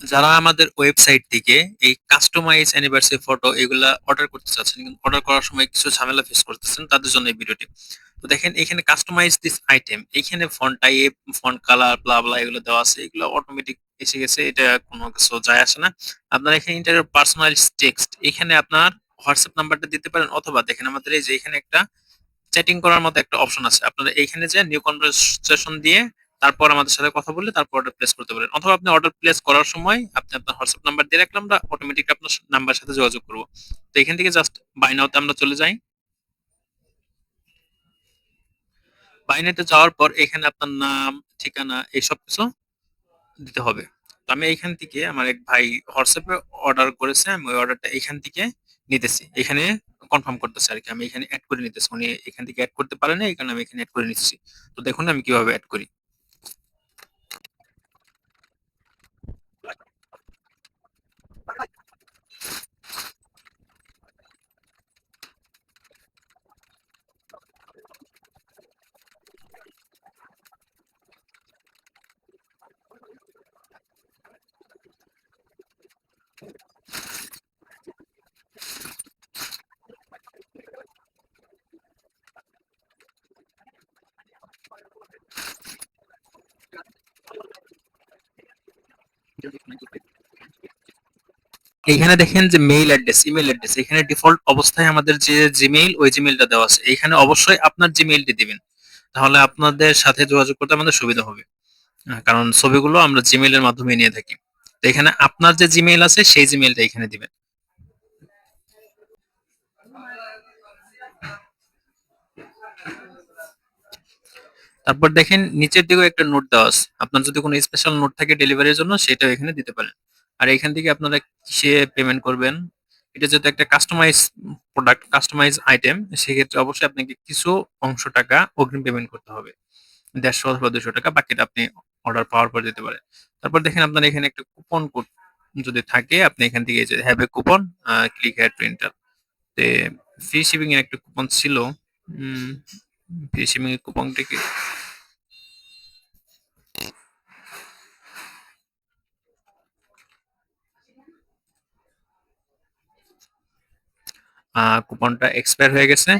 যারা আমাদের ওয়েবসাইট থেকে এই কাস্টমাইজ অ্যানিভার্সারি ফটো এগুলা অর্ডার করতে চাচ্ছেন কিন্তু অর্ডার করার সময় কিছু ঝামেলা ফেস করতেছেন তাদের জন্য এই ভিডিওটি। তো দেখেন এখানে কাস্টমাইজ দিস আইটেম, এখানে ফন্ট টাইপ, ফন্ট কালার, ব্লা ব্লা এগুলো দেওয়া আছে, এগুলো অটোমেটিক এসে গেছে, এটা কোনো কিছু যায় আসে না। আপনার এখানে ইন্টার পার্সোনাল টেক্সট, এখানে আপনার হোয়াটসঅ্যাপ নাম্বারটা দিতে পারেন, অথবা দেখেন আমাদের এই যে এখানে একটা চ্যাটিং করার মতো একটা অপশন আছে, আপনারা এইখানে যে নিউ কনভারসেশন দিয়ে তারপর আমাদের সাথে কথা বললে তারপর অর্ডার প্লেস করতে পারেন, অথবা আপনি অর্ডার প্লেস করার সময় আপনি আপনার হোয়াটসঅ্যাপ নাম্বার দিয়ে রাখলে আমরা অটোমেটিক আপনার নাম্বার সাথে যোগাযোগ করব। তো এখান থেকে জাস্ট বাই নাওতে আমরা চলে যাই। বাই নাওতে যাওয়ার পর এখানে আপনার নাম, ঠিকানা এইসব কিছু দিতে হবে। তো আমি এইখান থেকে আমার এক ভাই হোয়াটসঅ্যাপে অর্ডার করেছে, আমি ওই অর্ডারটা এখান থেকে নিতেছি, এখানে কনফার্ম করতেছি আর কি, আমি এখানে অ্যাড করে নিতেছি, উনি এখান থেকে অ্যাড করতে পারে না, এই কারণে আমি এখানে অ্যাড করে নিচ্ছি। তো দেখুন আমি কিভাবে অ্যাড করি। এখানে দেখেন যে মেইল অ্যাড্রেস, ইমেল অ্যাড্রেস, এখানে ডিফল্ট অবস্থায় আমাদের যে জিমেইল, ওই জিমেইলটা দেওয়া আছে, এখানে অবশ্যই আপনার জিমেইলটি দিবেন, তাহলে আপনাদের সাথে যোগাযোগ করতে আমাদের সুবিধা হবে। কারণ ছবিগুলো আমরা জিমেইলের মাধ্যমে নিয়ে থাকি। তো এখানে আপনার যে জিমেইল আছে সেই জিমেইলটা এখানে দিবেন। তারপর দেখেন নিচের দিকেও একটা নোট দেওয়া আছে, আপনার যদি কোনো স্পেশাল নোট থাকে ডেলিভারির জন্য সেটাও এখানে দিতে পারেন। আর এখান থেকে আপনারা কিসে পেমেন্ট করবেন, এটা যেহেতু একটা কাস্টমাইজ প্রোডাক্ট, কাস্টমাইজ আইটেম, সেক্ষেত্রে অবশ্যই আপনাকে কিছু অংশ টাকা অগ্রিম পেমেন্ট করতে হবে, 150 অথবা 200 টাকা, বাকিটা আপনি অর্ডার পাওয়ার পর দিতে পারেন। তারপর দেখেন আপনার এখানে একটা কুপন কোড যদি থাকে, আপনি এখান থেকে এই যে have a coupon, click here to enter. Free shipping এর একটা কুপন ছিল, ফ্রি শিপিং এর কুপনটা কি, কুপনটা এক্সপায়ার হয়ে গেছে।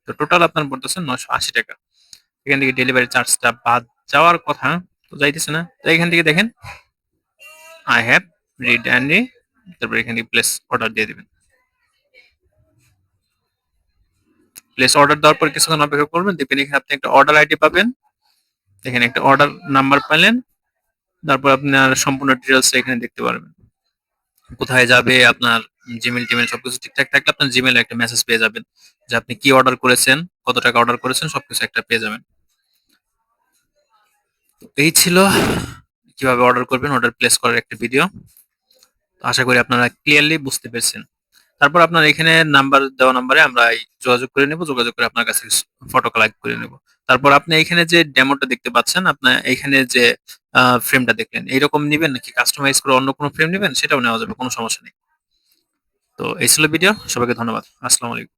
তো টোটাল আপনার পড়তেছে 980 টাকা। এখান থেকে ডেলিভারি চার্জটা বাদ যাওয়ার কথা, তো যাইতেছে না। তো এখান থেকে দেখেন আই হ্যাভ রিড অ্যান্ড রি, তারপর এখান থেকে প্লেস অর্ডার দিয়ে দিবেন। প্লেস অর্ডার দেওয়ার পর কিছুক্ষণ অপেক্ষা করবেন, দেখবেন এখানে আপনি একটা অর্ডার আইডি পাবেন, এখানে একটা অর্ডার নাম্বার পেলেন, তারপর আপনার সম্পূর্ণ ডিটেলস এখানে দেখতে পারবেন, কোথায় যাবে আপনার জিমেল টিমেল সবকিছু ঠিকঠাক থাকলে আপনার জিমেলে একটা মেসেজ পেয়ে যাবেন যে আপনি কি অর্ডার করেছেন, কত টাকা অর্ডার করেছেন, সবকিছু একটা পেয়ে যাবেন। এই ছিল কিভাবে অর্ডার করবেন, অর্ডার প্লেস করার একটা ভিডিও। আশা করি আপনারা ক্লিয়ারলি বুঝতে পেরেছেন। তারপর আপনার এখানে নাম্বার দেওয়া নাম্বারে আমরা যোগাযোগ করে নেব, যোগাযোগ করে আপনার কাছে ফটো কালেক্ট করে নেব। তারপর আপনি এখানে যে ডেমোটা দেখতে পাচ্ছেন, আপনার এখানে যে ফ্রেমটা দেখলেন এইরকম নিবেন নাকি কাস্টমাইজ করে অন্য কোনো ফ্রেম নেবেন, সেটাও নেওয়া যাবে, কোনো সমস্যা নেই। তো এই ছিল ভিডিও, সবাইকে ধন্যবাদ, আসসালামু আলাইকুম।